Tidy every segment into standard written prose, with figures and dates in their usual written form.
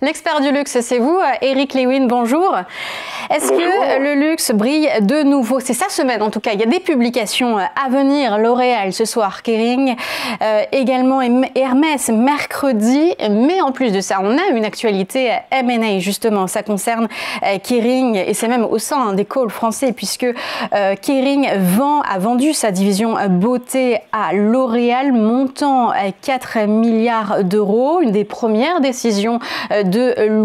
L'expert du luxe, c'est vous, Eric Lewin, bonjour. Est-ce que le luxe brille de nouveau? C'est sa semaine en tout cas, il y a des publications à venir, L'Oréal ce soir, Kering, également Hermès mercredi, mais en plus de ça, on a une actualité M&A justement, ça concerne Kering et c'est même au sein des calls français puisque Kering a vendu sa division beauté à L'Oréal, montant 4 milliards d'euros, une des premières décisions de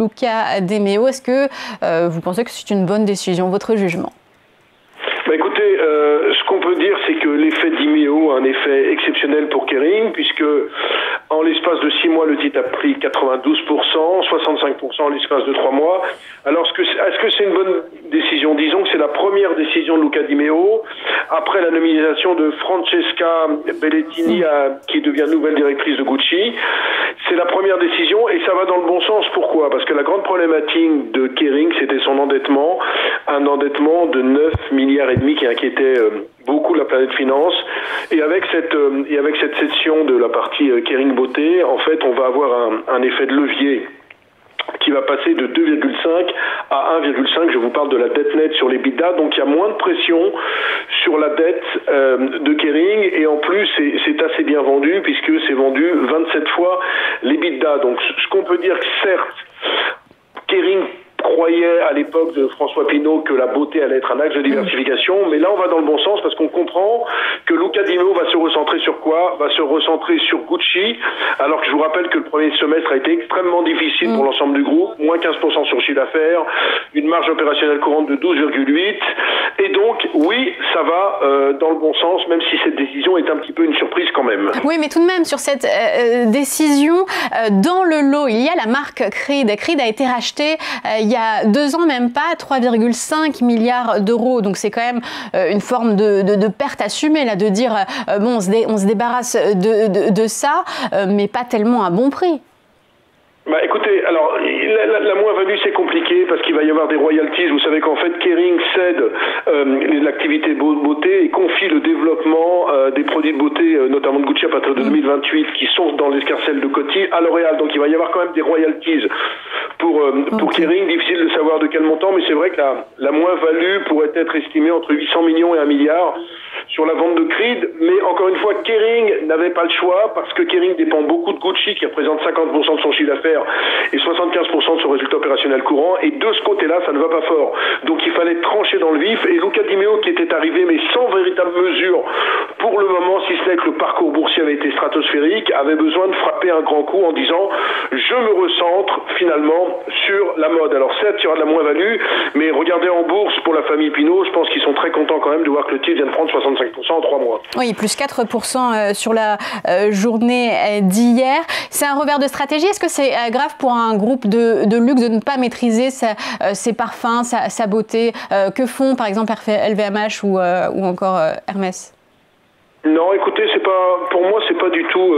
Luca de Meo. Est-ce que vous pensez que c'est une bonne décision, votre jugement? Écoutez, ce qu'on peut dire, c'est que l'effet Dimeo a un effet exceptionnel pour Kering, puisque en l'espace de 6 mois, le titre a pris 92%, 65% en l'espace de 3 mois. Alors, est-ce que c'est une bonne décision? Disons que c'est la première décision de Luca de Meo, après la nomination de Francesca Bellettini, qui devient nouvelle directrice de Gucci. C'est la première décision et ça va dans le bon sens. Pourquoi? Parce que la grande problématique de Kering, c'était son endettement, un endettement de 9 milliards et demi qui inquiétait beaucoup la planète finance. Et avec cette cession de la partie Kering Beauté, en fait, on va avoir un effet de levier qui va passer de 2,5 à 1,5. Je vous parle de la dette nette sur les l'EBITDA. Donc il y a moins de pression sur la dette de Kering. Et en plus, c'est assez bien vendu puisque c'est vendu 27 fois l'EBITDA. Donc ce qu'on peut dire, certes, Kering croyait à l'époque de François Pinault que la beauté allait être un axe de diversification, mais là on va dans le bon sens parce qu'on comprend que Luca de Meo va se recentrer sur quoi? Va se recentrer sur Gucci, alors que je vous rappelle que le premier semestre a été extrêmement difficile pour l'ensemble du groupe, moins 15% sur le chiffre d'affaires, une marge opérationnelle courante de 12,8, et donc oui, ça va dans le bon sens, même si cette décision est un petit peu une surprise quand même. Oui, mais tout de même, sur cette décision, dans le lot, il y a la marque Creed. Creed a été rachetée il y a 2 ans, même pas, 3,5 milliards d'euros. Donc c'est quand même une forme de perte assumée, là, de dire, bon, on se débarrasse de ça, mais pas tellement à bon prix. Écoutez, alors la moins-value c'est compliqué parce qu'il va y avoir des royalties. Vous savez qu'en fait Kering cède l'activité beauté et confie le développement des produits de beauté, notamment de Gucci à partir de 2028, qui sont dans l'escarcelle de Coty à L'Oréal. Donc il va y avoir quand même des royalties pour Kering. Difficile de savoir de quel montant, mais c'est vrai que la moins-value pourrait être estimée entre 800 millions et 1 milliard sur la vente de Creed. Mais encore une fois, Kering n'avait pas le choix parce que Kering dépend beaucoup de Gucci qui représente 50% de son chiffre d'affaires et 75% de son résultat opérationnel courant, et de ce côté-là, ça ne va pas fort. Donc il fallait trancher dans le vif, et Luca de Meo qui était arrivé, mais sans véritable mesure pour le moment, si ce n'est que le parcours boursier avait été stratosphérique, avait besoin de frapper un grand coup en disant je me recentre finalement sur la mode. Alors certes, il y aura de la moins-value, mais regardez en bourse pour la famille Pinault, je pense qu'ils sont très contents quand même de voir que le titre vient de prendre 65% en 3 mois. Oui, plus 4% sur la journée d'hier. C'est un revers de stratégie. Est-ce que c'est grave pour un groupe de luxe de ne pas maîtriser ses parfums, sa beauté? Que font par exemple LVMH ou encore Hermès? Non, écoutez, pour moi, c'est pas du tout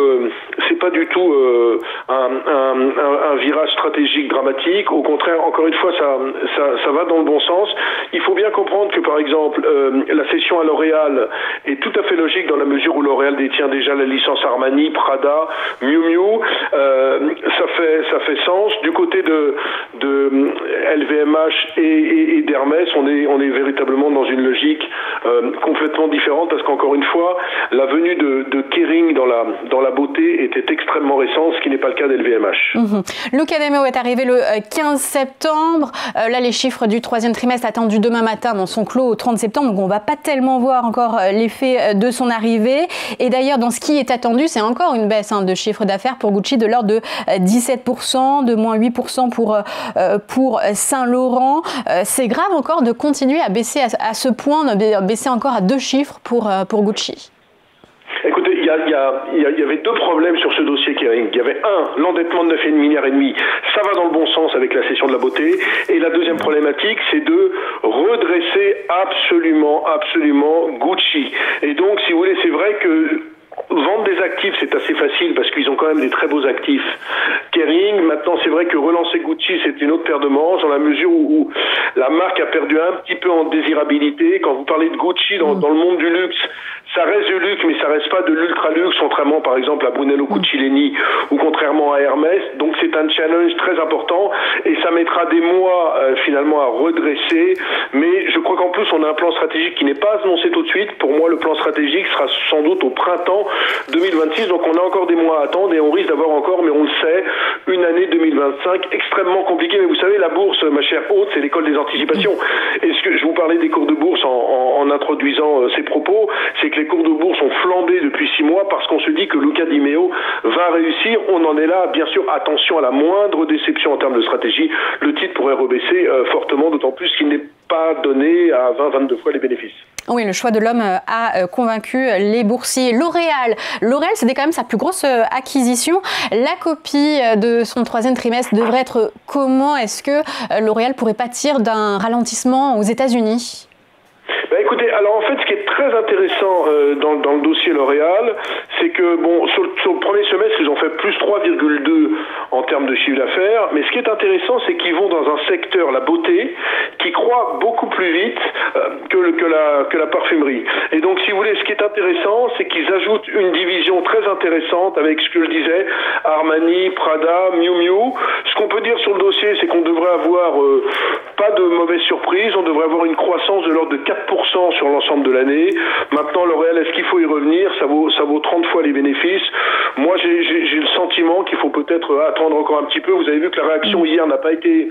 un virage stratégique dramatique. Au contraire, encore une fois, ça va dans le bon sens. Il faut bien comprendre que, par exemple, la cession à L'Oréal est tout à fait logique dans la mesure où L'Oréal détient déjà la licence Armani, Prada, Miu Miu. Ça fait sens. Du côté de LVMH et d'Hermès, on est véritablement dans une logique complètement différente parce qu'encore une fois, la venue de Kering dans la beauté était extrêmement récente, ce qui n'est pas le cas d'LVMH. Luca de Meo est arrivé le 15 septembre. Là, les chiffres du 3e trimestre attendus demain matin dans son clos au 30 septembre. Donc, on ne va pas tellement voir encore l'effet de son arrivée. Et d'ailleurs, dans ce qui est attendu, c'est encore une baisse de chiffre d'affaires pour Gucci de l'ordre de 17%, de moins 8% pour Saint-Laurent. C'est grave encore de continuer à baisser à ce point, de baisser encore à 2 chiffres pour Gucci. Écoutez, il y avait 2 problèmes sur ce dossier Kering. Il y avait l'endettement de 9,5 milliards. Ça va dans le bon sens avec la cession de la beauté. Et la deuxième problématique, c'est de redresser absolument Gucci. Et donc, si vous voulez, c'est vrai que vendre des actifs, c'est assez facile parce qu'ils ont quand même des très beaux actifs. Kering, maintenant, c'est vrai que relancer Gucci, c'est une autre paire de manches dans la mesure où la marque a perdu un petit peu en désirabilité. Quand vous parlez de Gucci dans le monde du luxe, ça reste du luxe, mais ça reste pas de l'ultra luxe, contrairement par exemple à Brunello Cucinelli ou contrairement à Hermès. Donc c'est un challenge très important et ça mettra des mois finalement à redresser. Mais je crois qu'en plus on a un plan stratégique qui n'est pas annoncé tout de suite. Pour moi, le plan stratégique sera sans doute au printemps 2026. Donc on a encore des mois à attendre et on risque d'avoir encore, mais on le sait, une année 2025 extrêmement compliquée. Mais vous savez, la bourse, ma chère Aude, c'est l'école des anticipations. Et ce que je vous parlais des cours de bourse en introduisant ces propos, c'est que les cours de bourse ont flambé depuis 6 mois parce qu'on se dit que Luca Di Meo va réussir. On en est là, bien sûr, attention à la moindre déception en termes de stratégie. Le titre pourrait rebaisser fortement, d'autant plus qu'il n'est pas donné à 20-22 fois les bénéfices. Oui, le choix de l'homme a convaincu les boursiers. L'Oréal, c'était quand même sa plus grosse acquisition. La copie de son 3e trimestre devrait être comment? Est-ce que L'Oréal pourrait pâtir d'un ralentissement aux États-Unis? Écoutez, alors en fait, ce qui est très intéressant dans le dossier L'Oréal, c'est que bon, sur le premier semestre, ils ont fait plus 3,2 en termes de chiffre d'affaires. Mais ce qui est intéressant, c'est qu'ils vont dans un secteur, la beauté, qui croît beaucoup plus vite que la parfumerie. Et donc, si vous voulez, ce qui est intéressant, c'est qu'ils ajoutent une division très intéressante avec ce que je disais, Armani, Prada, Miu Miu. Ce qu'on peut dire sur le dossier, c'est qu'on devrait avoir pas de mauvaises surprises. On devrait avoir une croissance de l'ordre de 4% sur l'ensemble de l'année. Maintenant, L'Oréal, est-ce qu'il faut y revenir? Ça vaut 30 fois les bénéfices. Moi, j'ai le sentiment qu'il faut peut-être attendre encore un petit peu. Vous avez vu que la réaction hier n'a pas été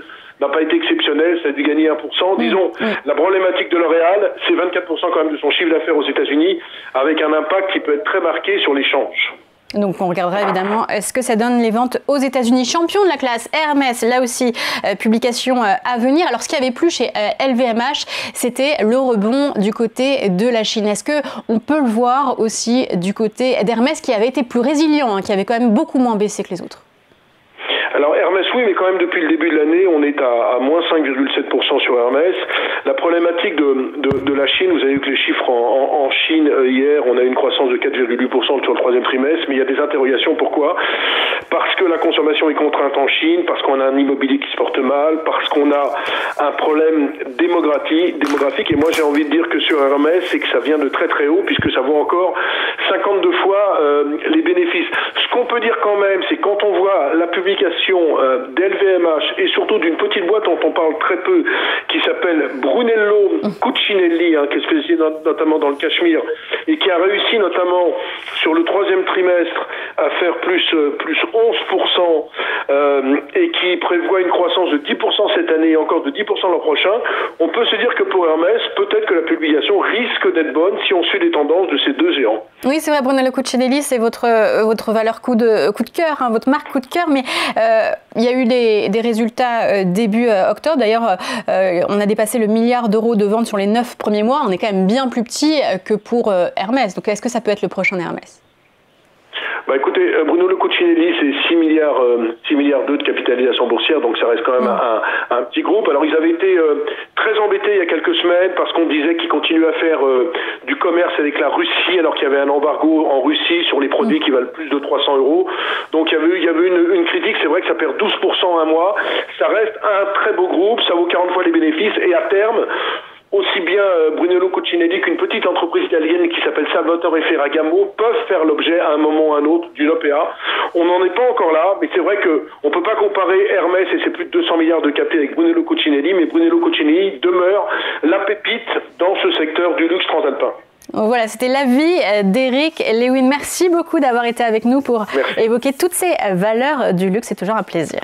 exceptionnelle, ça a dû gagner 1%. Disons, la problématique de L'Oréal, c'est 24% quand même de son chiffre d'affaires aux États-Unis, avec un impact qui peut être très marqué sur l'échange. Donc on regardera évidemment ce que ça donne les ventes aux États-Unis. Champion de la classe, Hermès, là aussi, publication à venir. Alors ce qui avait plu chez LVMH, c'était le rebond du côté de la Chine. Est-ce qu'on peut le voir aussi du côté d'Hermès qui avait été plus résilient, qui avait quand même beaucoup moins baissé que les autres? Alors Hermès, oui, mais quand même depuis le début de l'année, on est à moins 5,7% sur Hermès. La problématique de la Chine, vous avez vu que les chiffres en Chine hier, on a une croissance de 4,8% sur le 3e trimestre, mais il y a des interrogations. Pourquoi? Parce que la consommation est contrainte en Chine, parce qu'on a un immobilier qui se porte mal, parce qu'on a un problème démographique. Et moi, j'ai envie de dire que sur Hermès, c'est que ça vient de très très haut, puisque ça vaut encore 52 fois les bénéfices. Ce qu'on peut dire quand même, c'est quand on voit la publication d'LVMH et surtout d'une petite boîte dont on parle très peu, qui s'appelle Brunello Cucinelli, qui est spécialisée notamment dans le cachemire et qui a réussi notamment sur le 3e trimestre à faire plus 11% et qui prévoit une croissance de 10% cette année et encore de 10% l'an prochain, on peut se dire que pour Hermès, peut-être que la publication risque d'être bonne si on suit les tendances de ces deux géants. Oui, c'est vrai, Brunello Cucinelli, c'est votre valeur coup de cœur, votre marque coup de cœur, mais il y a eu des résultats début octobre. D'ailleurs, on a dépassé le milliard d'euros de ventes sur les 9 premiers mois. On est quand même bien plus petit que pour Hermès. Donc, est-ce que ça peut être le prochain Hermès? Écoutez, Brunello Cucinelli, c'est 6 milliards de capitalisation boursière, donc ça reste quand même un petit groupe. Alors ils avaient été très embêtés il y a quelques semaines parce qu'on disait qu'ils continuaient à faire du commerce avec la Russie alors qu'il y avait un embargo en Russie sur les produits qui valent plus de 300 €. Donc il y avait une critique, c'est vrai que ça perd 12% en un mois. Ça reste un très beau groupe, ça vaut 40 fois les bénéfices et à terme, aussi bien Brunello Cucinelli qu'une petite entreprise italienne qui s'appelle Salvatore Ferragamo peuvent faire l'objet à un moment ou à un autre d'une OPA. On n'en est pas encore là, mais c'est vrai qu'on ne peut pas comparer Hermès et ses plus de 200 milliards de captés avec Brunello Cucinelli, mais Brunello Cucinelli demeure la pépite dans ce secteur du luxe transalpin. Voilà, c'était l'avis d'Eric Lewin. Merci beaucoup d'avoir été avec nous pour évoquer toutes ces valeurs du luxe. C'est toujours un plaisir.